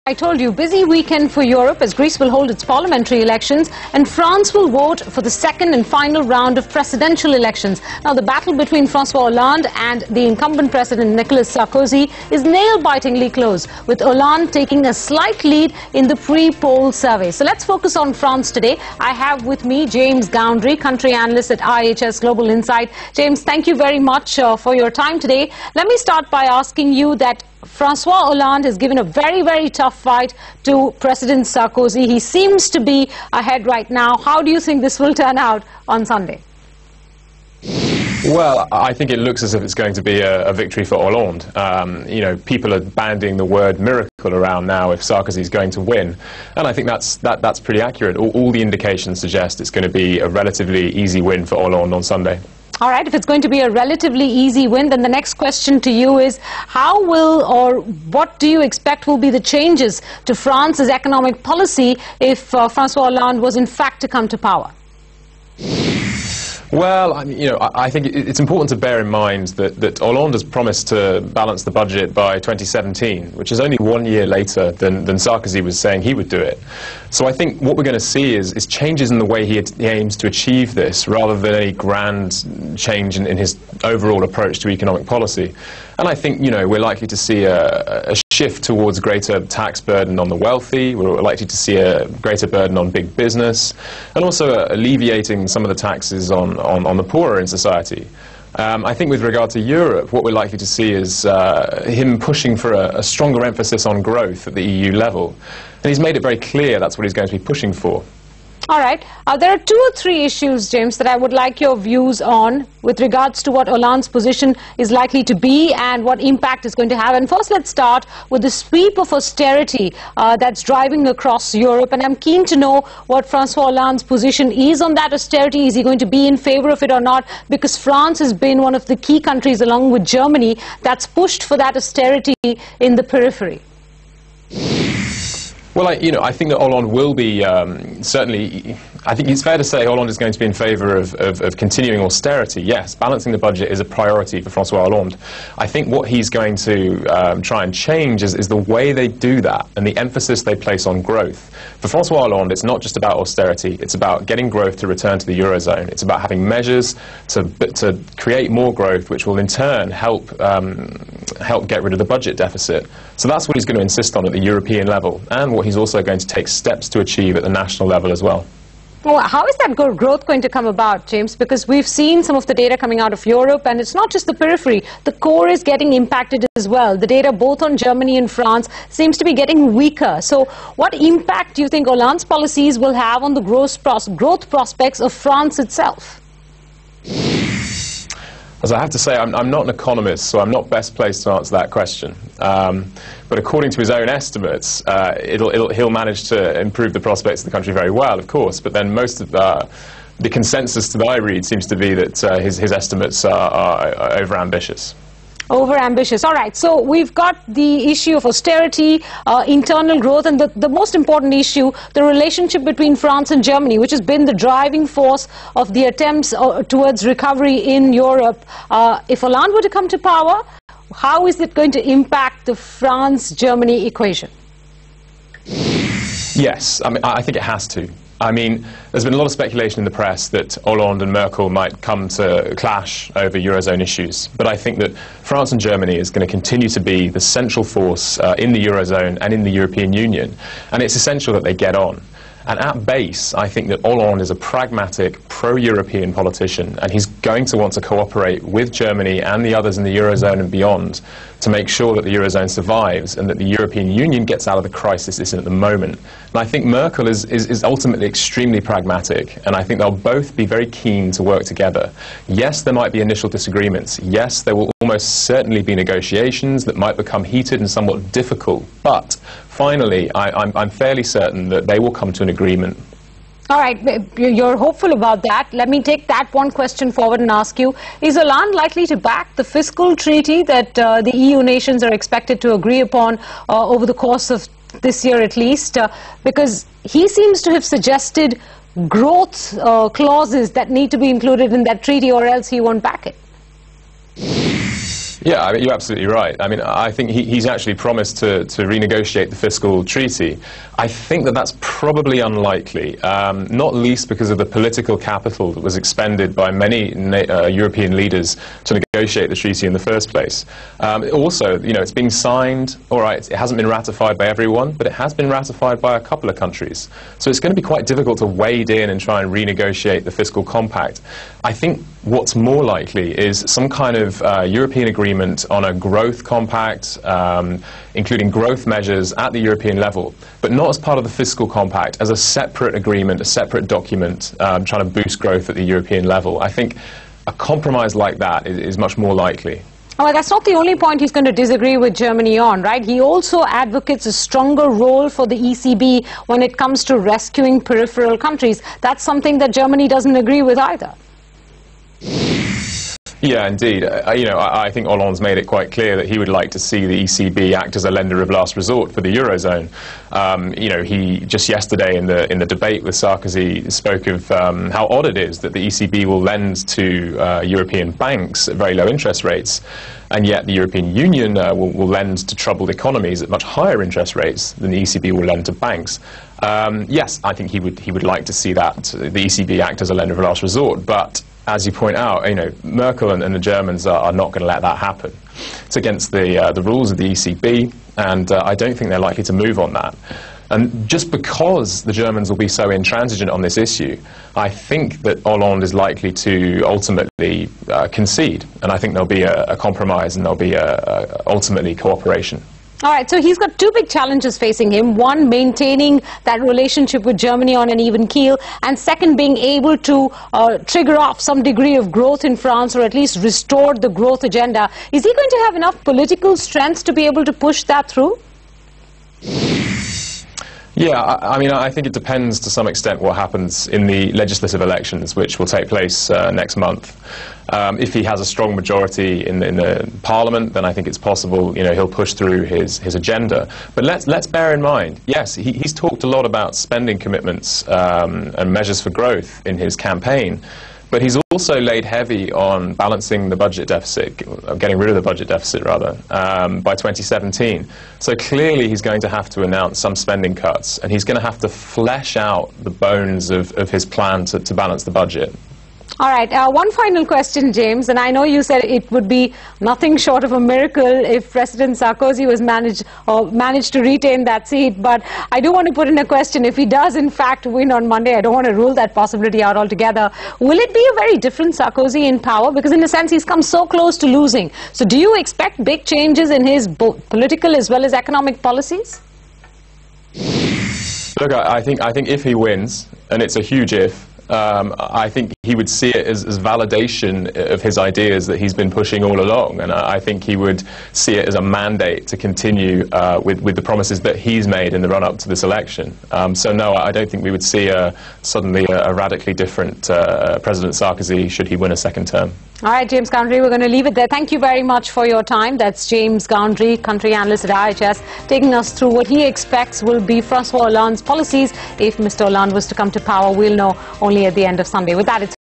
I told you, busy weekend for Europe as Greece will hold its parliamentary elections and France will vote for the second and final round of presidential elections. Now, the battle between Francois Hollande and the incumbent president Nicolas Sarkozy is nail-bitingly close, with Hollande taking a slight lead in the pre-poll survey. So let's focus on France today. I have with me James Goundry, country analyst at IHS Global Insight. James, thank you very much for your time today. Let me start by asking you that Francois Hollande has given a very, very tough fight to President Sarkozy. He seems to be ahead right now. How do you think this will turn out on Sunday? Well, I think it looks as if it's going to be a victory for Hollande. You know, people are bandying the word miracle around now if Sarkozy is going to win, and I think that's pretty accurate. All the indications suggest it's going to be a relatively easy win for Hollande on Sunday. All right, if it's going to be a relatively easy win, then the next question to you is how will or what do you expect will be the changes to France's economic policy if Francois Hollande was in fact to come to power? Well, I think it's important to bear in mind that Hollande has promised to balance the budget by 2017, which is only 1 year later than Sarkozy was saying he would do it. So I think what we're going to see is changes in the way he aims to achieve this, rather than any grand change in his overall approach to economic policy. And I think, we're likely to see a shift towards greater tax burden on the wealthy. We're likely to see a greater burden on big business, and also alleviating some of the taxes on the poorer in society. I think with regard to Europe, what we're likely to see is him pushing for a stronger emphasis on growth at the EU level. And he's made it very clear that's what he's going to be pushing for. All right. There are 2 or 3 issues, James, that I would like your views on with regards to what Hollande's position is likely to be and what impact it's going to have. And first, let's start with the sweep of austerity that's driving across Europe. And I'm keen to know what Francois Hollande's position is on that austerity. Is he going to be in favor of it or not? Because France has been one of the key countries, along with Germany, that's pushed for that austerity in the periphery. Well, I think that Hollande will be, certainly, I think it's fair to say Hollande is going to be in favour of continuing austerity. Yes, balancing the budget is a priority for Francois Hollande. I think what he's going to try and change is the way they do that and the emphasis they place on growth. For Francois Hollande, it's not just about austerity, it's about getting growth to return to the Eurozone. It's about having measures to create more growth, which will in turn help get rid of the budget deficit. So that's what he's going to insist on at the European level, and what he's also going to take steps to achieve at the national level as well. Well, how is that growth going to come about, James? Because we've seen some of the data coming out of Europe, and it's not just the periphery. The core is getting impacted as well. The data both on Germany and France seems to be getting weaker. So what impact do you think Hollande's policies will have on the growth prospects of France itself? As I have to say, I'm not an economist, so I'm not best placed to answer that question. But according to his own estimates, he'll manage to improve the prospects of the country very well, of course. But then most of the consensus that I read seems to be that his estimates are overambitious. Overambitious. All right. So we've got the issue of austerity, internal growth, and the most important issue, the relationship between France and Germany, which has been the driving force of the attempts towards recovery in Europe. If Hollande were to come to power, how is it going to impact the France-Germany equation? Yes. I think it has to. There's been a lot of speculation in the press that Hollande and Merkel might come to clash over Eurozone issues. But I think that France and Germany is going to continue to be the central force in the Eurozone and in the European Union. And it's essential that they get on. And at base, I think that Hollande is a pragmatic, pro-European politician, and he's going to want to cooperate with Germany and the others in the Eurozone and beyond to make sure that the Eurozone survives and that the European Union gets out of the crisis it's in at the moment. And I think Merkel is ultimately extremely pragmatic, and I think they'll both be very keen to work together. Yes, there might be initial disagreements. Yes, there will almost certainly be negotiations that might become heated and somewhat difficult. But finally, I'm fairly certain that they will come to an agreement. All right, you're hopeful about that. Let me take that one question forward and ask you, is Hollande likely to back the fiscal treaty that the EU nations are expected to agree upon over the course of this year at least? Because he seems to have suggested growth clauses that need to be included in that treaty, or else he won't back it. Yeah, I mean, you're absolutely right. I mean, I think he's actually promised to renegotiate the fiscal treaty. I think that that's probably unlikely, not least because of the political capital that was expended by many European leaders to negotiate the treaty in the first place. Also, you know, it's been signed, all right, it hasn't been ratified by everyone, but it has been ratified by a couple of countries. So it's going to be quite difficult to wade in and try and renegotiate the fiscal compact. I think what's more likely is some kind of European agreement on a growth compact, including growth measures at the European level, but not as part of the fiscal compact, as a separate agreement, a separate document trying to boost growth at the European level. I think a compromise like that is much more likely. Well, that's not the only point he's going to disagree with Germany on, right? He also advocates a stronger role for the ECB when it comes to rescuing peripheral countries. That's something that Germany doesn't agree with either. Yeah, indeed. You know, I think Hollande's made it quite clear that he would like to see the ECB act as a lender of last resort for the Eurozone. You know, he just yesterday in the debate with Sarkozy spoke of how odd it is that the ECB will lend to European banks at very low interest rates, and yet the European Union will lend to troubled economies at much higher interest rates than the ECB will lend to banks. Yes, I think he would like to see that the ECB act as a lender of last resort, but as you point out, you know, Merkel and the Germans are not going to let that happen. It's against the rules of the ECB, and I don't think they're likely to move on that. And just because the Germans will be so intransigent on this issue, I think that Hollande is likely to ultimately concede, and I think there'll be a compromise and there'll be ultimately cooperation. All right, so he's got two big challenges facing him. One, maintaining that relationship with Germany on an even keel, and second, being able to trigger off some degree of growth in France, or at least restore the growth agenda. Is he going to have enough political strength to be able to push that through? Yeah, I mean, I think it depends to some extent what happens in the legislative elections, which will take place next month. If he has a strong majority in the parliament, then I think it's possible, you know, he'll push through his agenda. But let's bear in mind, yes, he's talked a lot about spending commitments and measures for growth in his campaign. But he's also laid heavy on balancing the budget deficit, getting rid of the budget deficit, rather, by 2017. So clearly he's going to have to announce some spending cuts, and he's going to have to flesh out the bones of his plan to balance the budget. All right, one final question, James, and I know you said it would be nothing short of a miracle if President Sarkozy was managed to retain that seat, but I do want to put in a question. If he does in fact win on Monday, I don't want to rule that possibility out altogether. Will it be a very different Sarkozy in power? Because in a sense he's come so close to losing. So do you expect big changes in his both political as well as economic policies? Look, I think if he wins, and it's a huge if, I think he would see it as validation of his ideas that he's been pushing all along, and I think he would see it as a mandate to continue with the promises that he's made in the run-up to this election. So no, I don't think we would see suddenly a radically different President Sarkozy should he win a second term. All right, James Goundry, we're going to leave it there. Thank you very much for your time. That's James Goundry, country analyst at IHS, taking us through what he expects will be Francois Hollande's policies if Mr. Hollande was to come to power. We'll know only at the end of Sunday. With that, it's